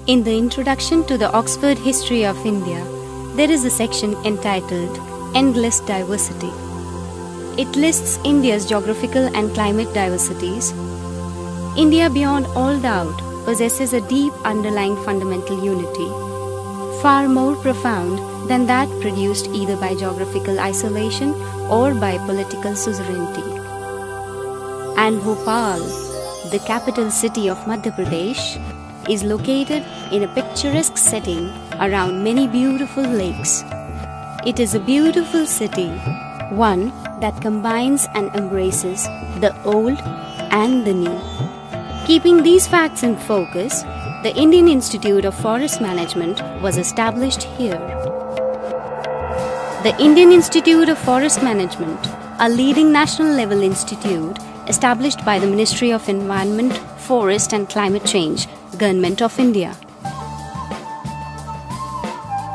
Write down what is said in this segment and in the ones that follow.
In the introduction to the Oxford History of India, there is a section entitled Endless Diversity. It lists India's geographical and climate diversities. India, beyond all doubt, possesses a deep underlying fundamental unity, far more profound than that produced either by geographical isolation or by political suzerainty. And Bhopal, the capital city of Madhya Pradesh, is located in a picturesque setting around many beautiful lakes. It is a beautiful city, one that combines and embraces the old and the new. Keeping these facts in focus, the Indian Institute of Forest Management was established here. The Indian Institute of Forest Management, a leading national level institute established by the Ministry of Environment, Forest and Climate Change, Government of India.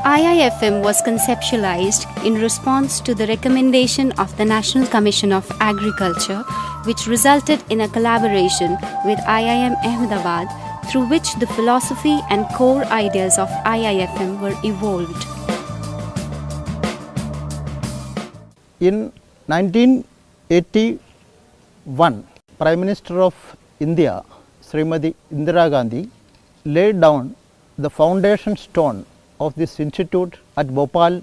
IIFM was conceptualized in response to the recommendation of the National Commission of Agriculture, which resulted in a collaboration with IIM Ahmedabad, through which the philosophy and core ideas of IIFM were evolved. In 1981, Prime Minister of India, Srimati Indira Gandhi, laid down the foundation stone of this institute at Bhopal.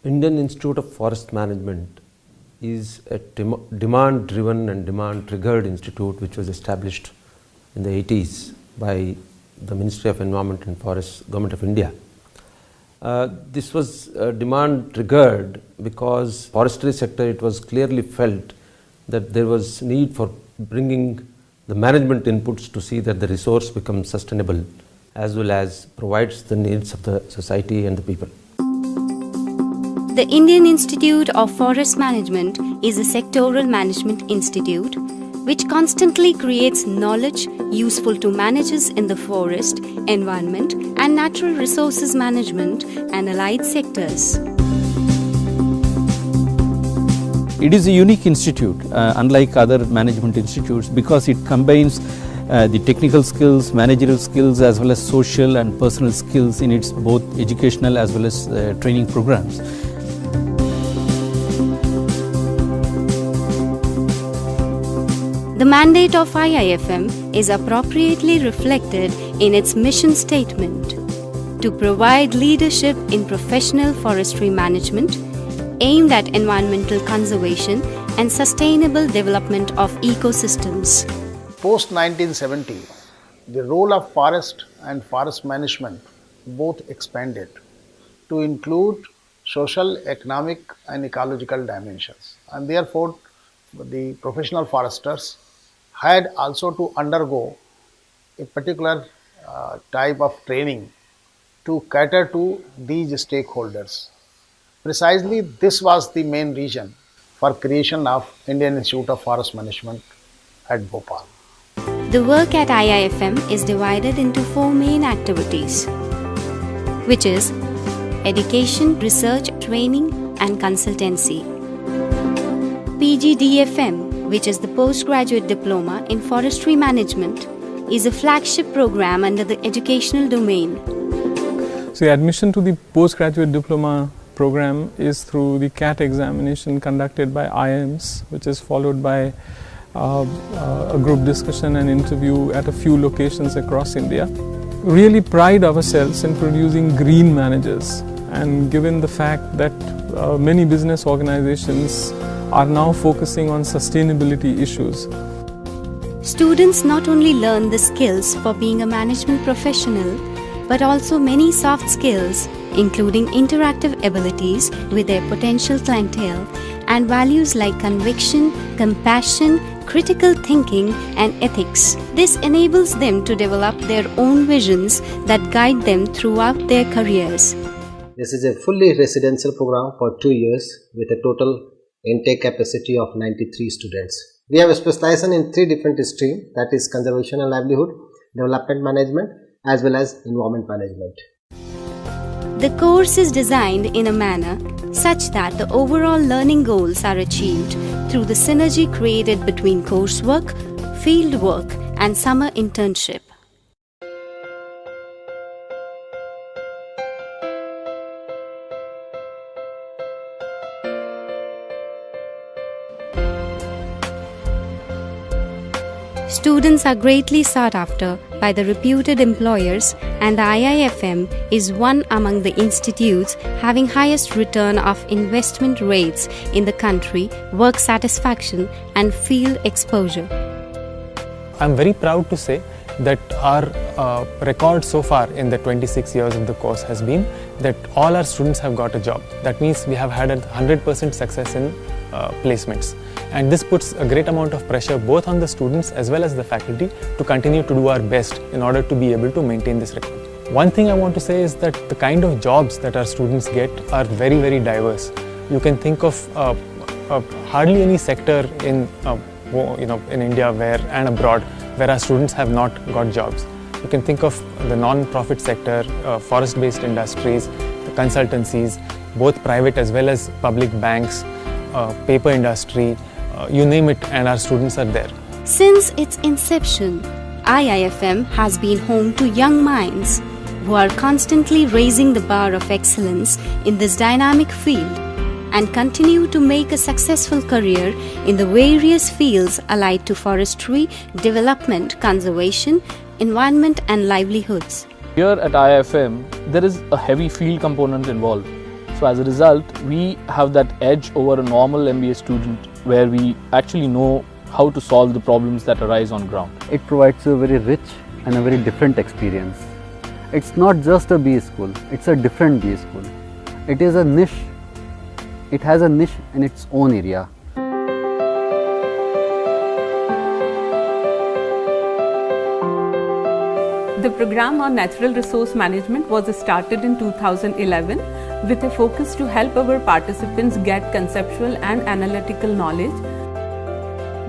Indian Institute of Forest Management is a demand-driven and demand-triggered institute which was established in the 80s by the Ministry of Environment and Forests, Government of India. This was demand-triggered because forestry sector, it was clearly felt that there was need for bringing the management inputs to see that the resource becomes sustainable as well as provides the needs of the society and the people. The Indian Institute of Forest Management is a sectoral management institute which constantly creates knowledge useful to managers in the forest, environment and natural resources management and allied sectors. It is a unique institute, unlike other management institutes, because it combines the technical skills, managerial skills as well as social and personal skills in its both educational as well as training programs. The mandate of IIFM is appropriately reflected in its mission statement to provide leadership in professional forestry management aimed at environmental conservation and sustainable development of ecosystems. Post 1970, the role of forest and forest management both expanded to include social, economic and ecological dimensions, and therefore the professional foresters had also to undergo a particular type of training to cater to these stakeholders. Precisely this was the main reason for creation of Indian Institute of Forest Management at Bhopal. The work at IIFM is divided into four main activities, which is education, research, training and consultancy. PGDFM, which is the Postgraduate Diploma in Forestry Management, is a flagship program under the educational domain. So admission to the Postgraduate Diploma program is through the CAT examination conducted by IIMs, which is followed by a group discussion and interview at a few locations across India. Really pride ourselves in producing green managers, and given the fact that many business organizations are now focusing on sustainability issues. Students not only learn the skills for being a management professional, but also many soft skills, including interactive abilities with their potential clientele and values like conviction, compassion, critical thinking, and ethics. This enables them to develop their own visions that guide them throughout their careers. This is a fully residential program for 2 years with a total intake capacity of 93 students. We have a specialization in 3 different streams, that is conservation and livelihood, development management, as well as environment management. The course is designed in a manner such that the overall learning goals are achieved through the synergy created between coursework, field work, and summer internship. Students are greatly sought after by the reputed employers, and the IIFM is one among the institutes having highest return of investment rates in the country, work satisfaction and field exposure. I'm very proud to say that our record so far in the 26 years of the course has been that all our students have got a job. That means we have had a 100% success in placements. And this puts a great amount of pressure both on the students as well as the faculty to continue to do our best in order to be able to maintain this record. One thing I want to say is that the kind of jobs that our students get are very, very diverse. You can think of hardly any sector in India and abroad where our students have not got jobs. You can think of the non-profit sector, forest-based industries, the consultancies, both private as well as public banks, paper industry, you name it, and our students are there. Since its inception, IIFM has been home to young minds who are constantly raising the bar of excellence in this dynamic field and continue to make a successful career in the various fields allied to forestry, development, conservation, environment and livelihoods. Here at IIFM, there is a heavy field component involved. So as a result, we have that edge over a normal MBA student where we actually know how to solve the problems that arise on ground. It provides a very rich and a very different experience. It's not just a BA school, it's a different BA school. It is a niche. It has a niche in its own area. The program on natural resource management was started in 2011 with a focus to help our participants get conceptual and analytical knowledge.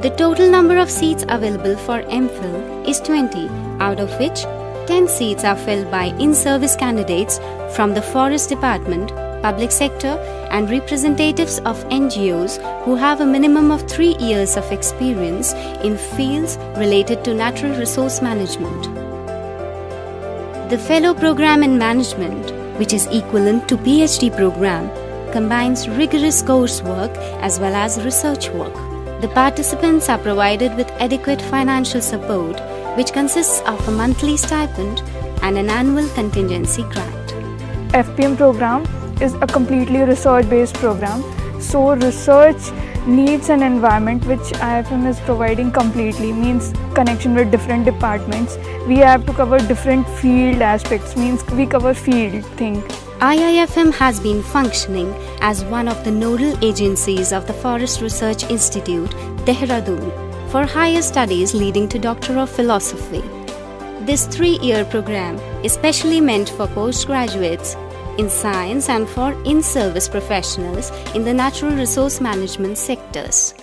The total number of seats available for MPhil is 20, out of which 10 seats are filled by in-service candidates from the Forest Department, public sector and representatives of NGOs who have a minimum of 3 years of experience in fields related to natural resource management. The Fellow Program in Management, which is equivalent to PhD program, combines rigorous coursework as well as research work. The participants are provided with adequate financial support, which consists of a monthly stipend and an annual contingency grant. FPM program is a completely research-based program. So research needs an environment which IIFM is providing completely, means connection with different departments. We have to cover different field aspects, means we cover field thing. IIFM has been functioning as one of the nodal agencies of the Forest Research Institute, Dehradun, for higher studies leading to Doctor of Philosophy. This 3-year program is specially meant for postgraduates in science and for in-service professionals in the natural resource management sectors.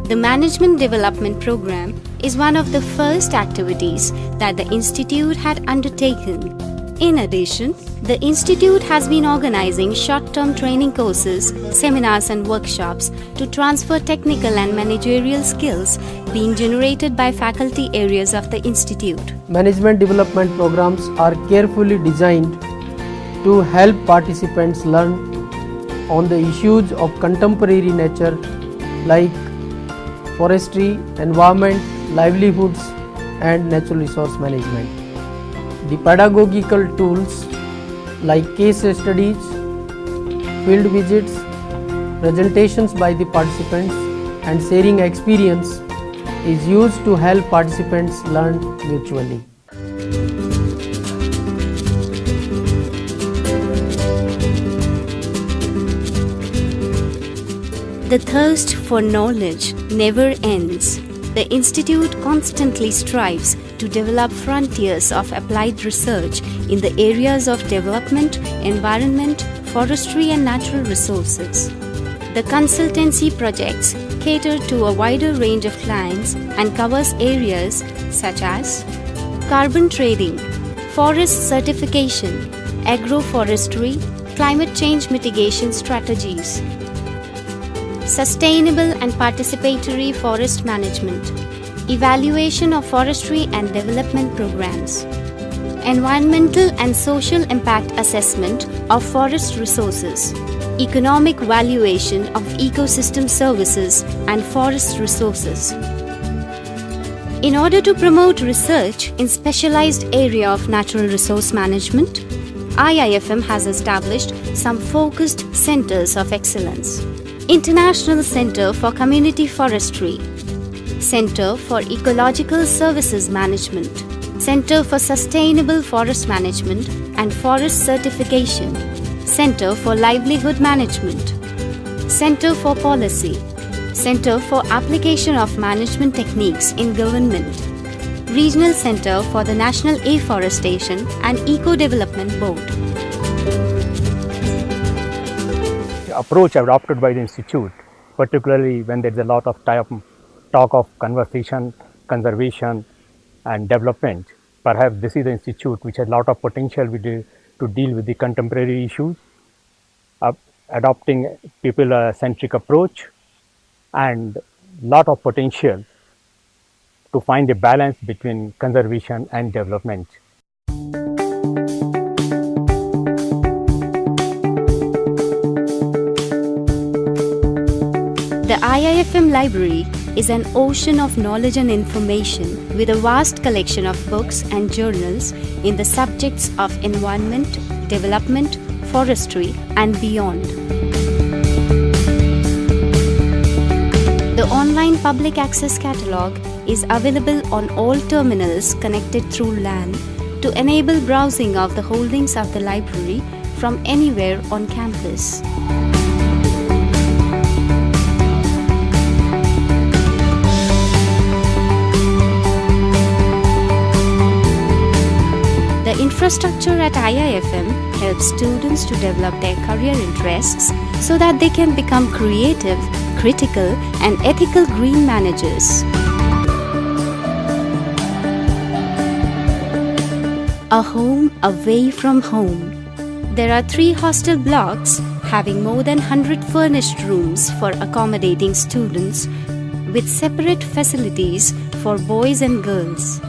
The Management Development Program is one of the first activities that the Institute had undertaken. In addition, the Institute has been organizing short-term training courses, seminars and workshops to transfer technical and managerial skills being generated by faculty areas of the Institute. Management development programs are carefully designed to help participants learn on the issues of contemporary nature like forestry, environment, livelihoods and natural resource management. The pedagogical tools like case studies, field visits, presentations by the participants and sharing experience is used to help participants learn mutually. The thirst for knowledge never ends. The Institute constantly strives to develop frontiers of applied research in the areas of development, environment, forestry and natural resources. The consultancy projects cater to a wider range of clients and covers areas such as carbon trading, forest certification, agroforestry, climate change mitigation strategies, sustainable and participatory forest management, evaluation of forestry and development programs, environmental and social impact assessment of forest resources, economic valuation of ecosystem services and forest resources. In order to promote research in specialized area of natural resource management, IIFM has established some focused centers of excellence. International Center for Community Forestry, Center for Ecological Services Management, Center for Sustainable Forest Management and Forest Certification, Center for Livelihood Management, Center for Policy, Center for Application of Management Techniques in Government, Regional Center for the National Afforestation and Eco-Development Board. Approach adopted by the institute, particularly when there is a lot of talk of conservation and development. Perhaps this is the institute which has a lot of potential to deal with the contemporary issues, adopting people-centric approach and lot of potential to find a balance between conservation and development. The IIFM Library is an ocean of knowledge and information with a vast collection of books and journals in the subjects of environment, development, forestry and beyond. The online public access catalogue is available on all terminals connected through LAN to enable browsing of the holdings of the library from anywhere on campus. The infrastructure at IIFM helps students to develop their career interests so that they can become creative, critical and ethical green managers. A home away from home. There are 3 hostel blocks having more than 100 furnished rooms for accommodating students with separate facilities for boys and girls.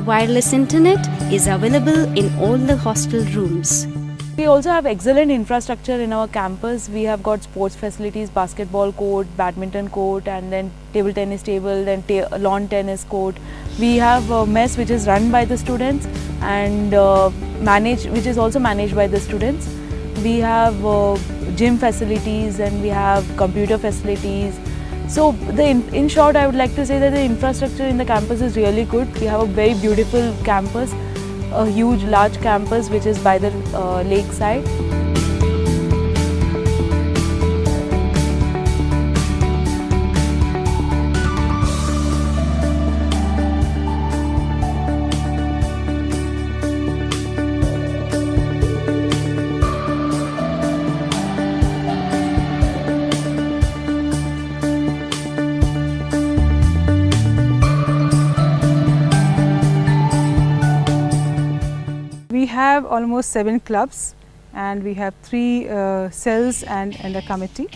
Wireless internet is available in all the hostel rooms. We also have excellent infrastructure in our campus. We have got sports facilities, basketball court, badminton court and then table tennis table, then lawn tennis court. We have a mess which is run by the students and which is also managed by the students. We have gym facilities and we have computer facilities. So in short, I would like to say that the infrastructure in the campus is really good. We have a very beautiful campus, a huge large campus which is by the lakeside. We have almost 7 clubs and we have 3 cells and a committee.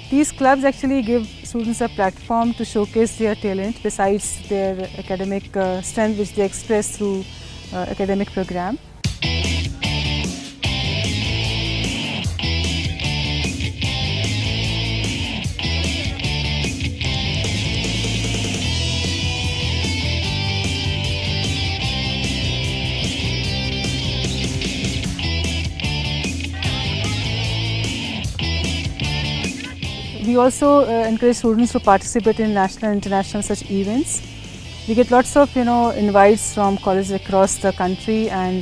These clubs actually give students a platform to showcase their talent besides their academic strength which they express through academic program. We also encourage students to participate in national and international such events. We get lots of invites from colleges across the country, and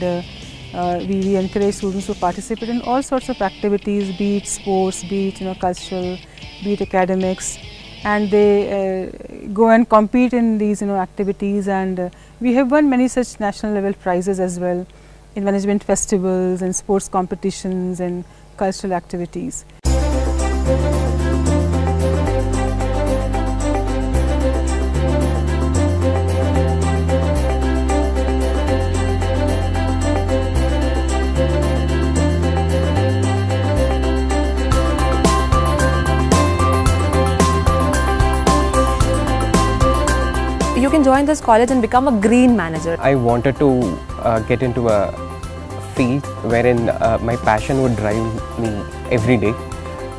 we encourage students to participate in all sorts of activities, be it sports, be it cultural, be it academics, and they go and compete in these activities, and we have won many such national level prizes as well in management festivals and sports competitions and cultural activities. You can join this college and become a green manager. I wanted to get into a field wherein my passion would drive me every day,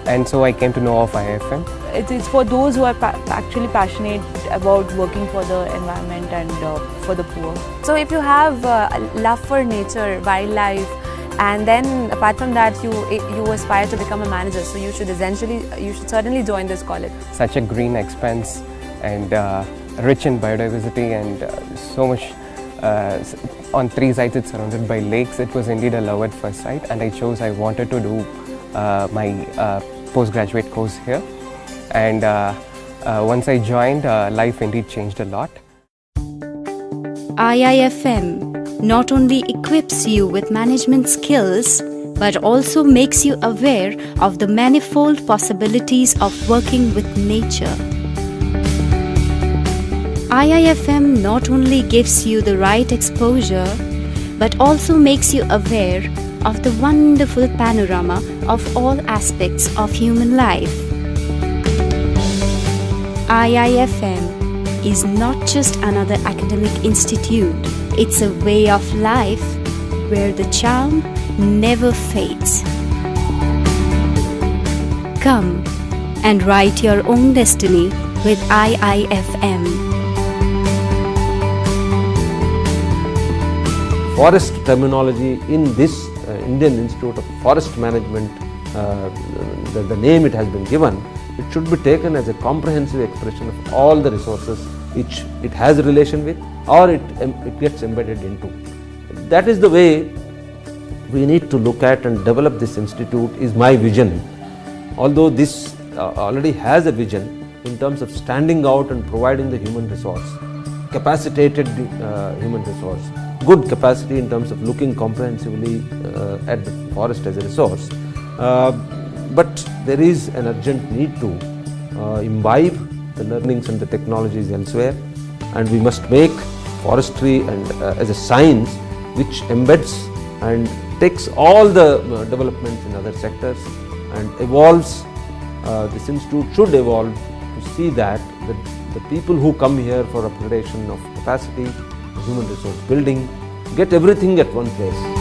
and so I came to know of IIFM. It's for those who are actually passionate about working for the environment and for the poor. So if you have a love for nature, wildlife, and then apart from that you aspire to become a manager, so you should certainly join this college. Such a green expanse and rich in biodiversity, and so much on three sides it's surrounded by lakes. It was indeed a love at first sight, and I wanted to do my postgraduate course here, and once I joined, life indeed changed a lot. IIFM not only equips you with management skills but also makes you aware of the manifold possibilities of working with nature. IIFM not only gives you the right exposure but also makes you aware of the wonderful panorama of all aspects of human life. IIFM is not just another academic institute, it's a way of life where the charm never fades. Come and write your own destiny with IIFM. Forest terminology in this Indian Institute of Forest Management, the name it has been given, it should be taken as a comprehensive expression of all the resources which it has a relation with or it gets embedded into. That is the way we need to look at and develop this institute, is my vision. Although this already has a vision in terms of standing out and providing the human resource, capacitated human resource, good capacity in terms of looking comprehensively at the forest as a resource. But there is an urgent need to imbibe the learnings and the technologies elsewhere, and we must make forestry and as a science which embeds and takes all the developments in other sectors and evolves. This institute should evolve to see that the people who come here for upgradation of capacity, human resource building, get everything at one place.